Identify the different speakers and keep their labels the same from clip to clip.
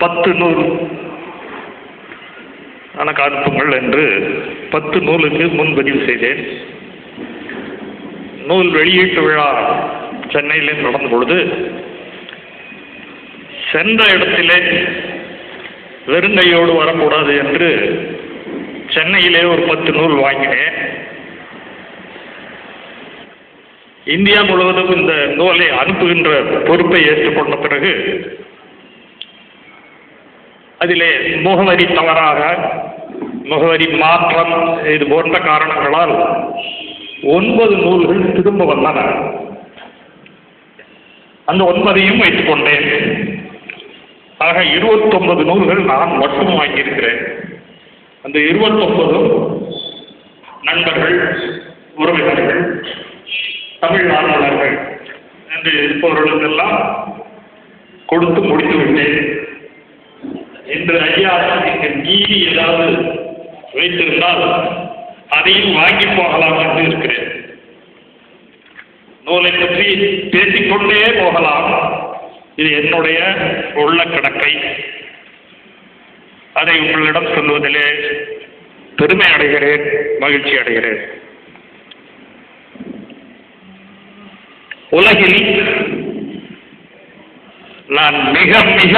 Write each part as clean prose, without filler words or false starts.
Speaker 1: 10 நூல் எனக்கு அனுப்புங்கள் என்று 10 நூலுக்கு முன்பதிவு செய்தேன். நூல் வெளியீட்டு விழா சென்னையிலே நடந்த பொழுது சென்ற இடத்திலே வெறுங்கையோடு வரக்கூடாது என்று சென்னையிலே ஒரு 10 நூல் வாங்கினேன். இந்தியா முழுவதும் இந்த நூலை அனுப்புகின்ற பொறுப்பை ஏற்றுக்கொண்ட பிறகு அதிலே முகவரி தவறாக, முகவரி மாற்றம், இது போன்ற காரணங்களால் 9 நூல்கள் திரும்ப வந்தன. அந்த 9ஐயும் வைத்துக் கொண்டேன். ஆக 29 நூல்கள் நான் மட்டும் வாங்கியிருக்கிறேன். அந்த 29 நண்பர்கள், உறவினர்கள், தமிழ் ஆர்வலர்கள் என்று இருப்பவர்களுக்கெல்லாம் கொடுத்து முடித்து விட்டேன். இன்று ஐயா மீறி ஏதாவது வைத்திருந்தால் அதையும் வாங்கி போகலாம் என்று இருக்கிறேன். நூலை பற்றி பேசிக்கொண்டே போகலாம். இது என்னுடைய உள்ள கணக்கை. அதை உங்களிடம் சொல்வதிலே பெருமை அடைகிறேன், மகிழ்ச்சி அடைகிறேன். உலகில் நான் மிக மிக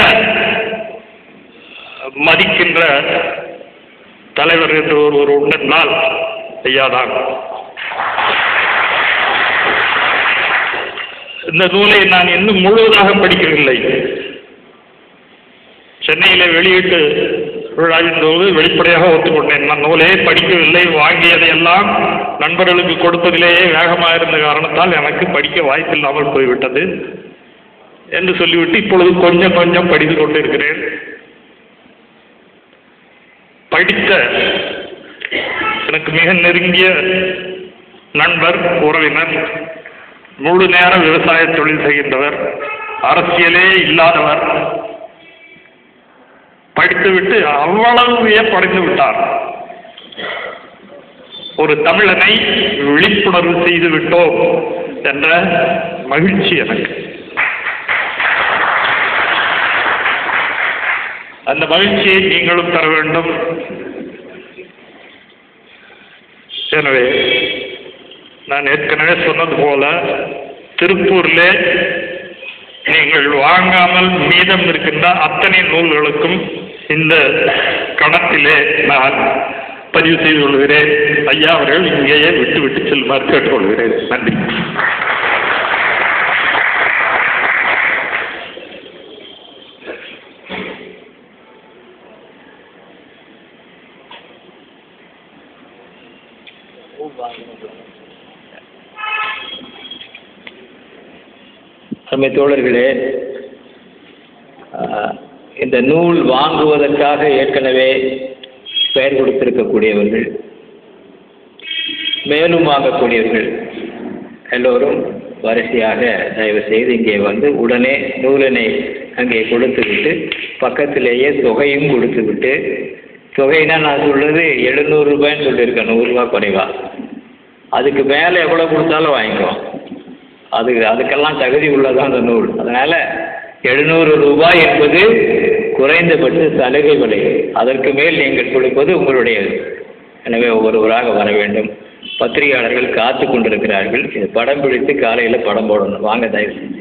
Speaker 1: மதிக்கின்ற தலைவர் என்று ஒருவர் உண்டென்றால் ஐயாதான். இந்த நூலை நான் இன்னும் முழுவதாக படிக்கவில்லை. சென்னையிலே வெளியீட்டு விழாவின் போது வெளிப்படையாக ஒத்துக்கொண்டேன். நான் நூலே படிக்கவில்லை. வாங்கியதையெல்லாம் நண்பர்களுக்கு கொடுப்பதிலேயே வேகமாக இருந்த காரணத்தால் எனக்கு படிக்க வாய்ப்பில்லாமல் போய்விட்டது என்று சொல்லிவிட்டு இப்பொழுது கொஞ்சம் கொஞ்சம் படித்து கொண்டிருக்கிறேன். படித்த எனக்கு மிக நெருங்கிய நண்பர், உறவினர், முழு நேர விவசாய தொழில் செய்கின்றவர், அரசியலே இல்லாதவர், படித்துவிட்டு அவ்வளவு வியப்படைந்து விட்டார். ஒரு தமிழனை விழிப்புணர்வு செய்து விட்டோம் என்ற மகிழ்ச்சி எனக்கு. அந்த மகிழ்ச்சியை நீங்களும் தர வேண்டும். எனவே நான் ஏற்கனவே சொன்னது போல திருப்பூரிலே நீங்கள் வாங்காமல் மீதம் இருக்கின்ற அத்தனை நூல்களுக்கும் இந்த கணத்திலே நான் பதிவு செய்து கொள்கிறேன். ஐயா அவர்கள் இங்கேயே விட்டு செல்லுமாறு கேட்டுக்கொள்கிறேன். நன்றி.
Speaker 2: அருமை தோழர்களே, இந்த நூல் வாங்குவதற்காக ஏற்கனவே பெயர் கொடுத்திருக்கக்கூடியவர்கள், மேலும் வாங்கக்கூடியவர்கள் எல்லோரும் வரிசையாக தயவு செய்து இங்கே வந்து உடனே நூலினை அங்கே கொடுத்துவிட்டு பக்கத்திலேயே தொகையும் கொடுத்துவிட்டு, தொகைனா நான் சொல்றது 700 ரூபாய்ன்னு சொல்லியிருக்கேன், 100 ரூபா குறைவா. அதுக்கு மேலே எவ்வளோ கொடுத்தாலும் வாங்கிக்குவோம். அதுக்கெல்லாம் தகுதி உள்ளதான் அந்த நூல். அதனால் 700 ரூபாய் என்பது குறைந்தபட்ச சலுகை விலை. அதற்கு மேல் நீங்கள் கொடுப்பது உங்களுடையது. எனவே ஒவ்வொருவராக வர வேண்டும். பத்திரிகையாளர்கள் காத்து கொண்டிருக்கிறார்கள். இது படம் பிடித்து காலையில் படம் போடணும். வாங்க தயவு செஞ்சு.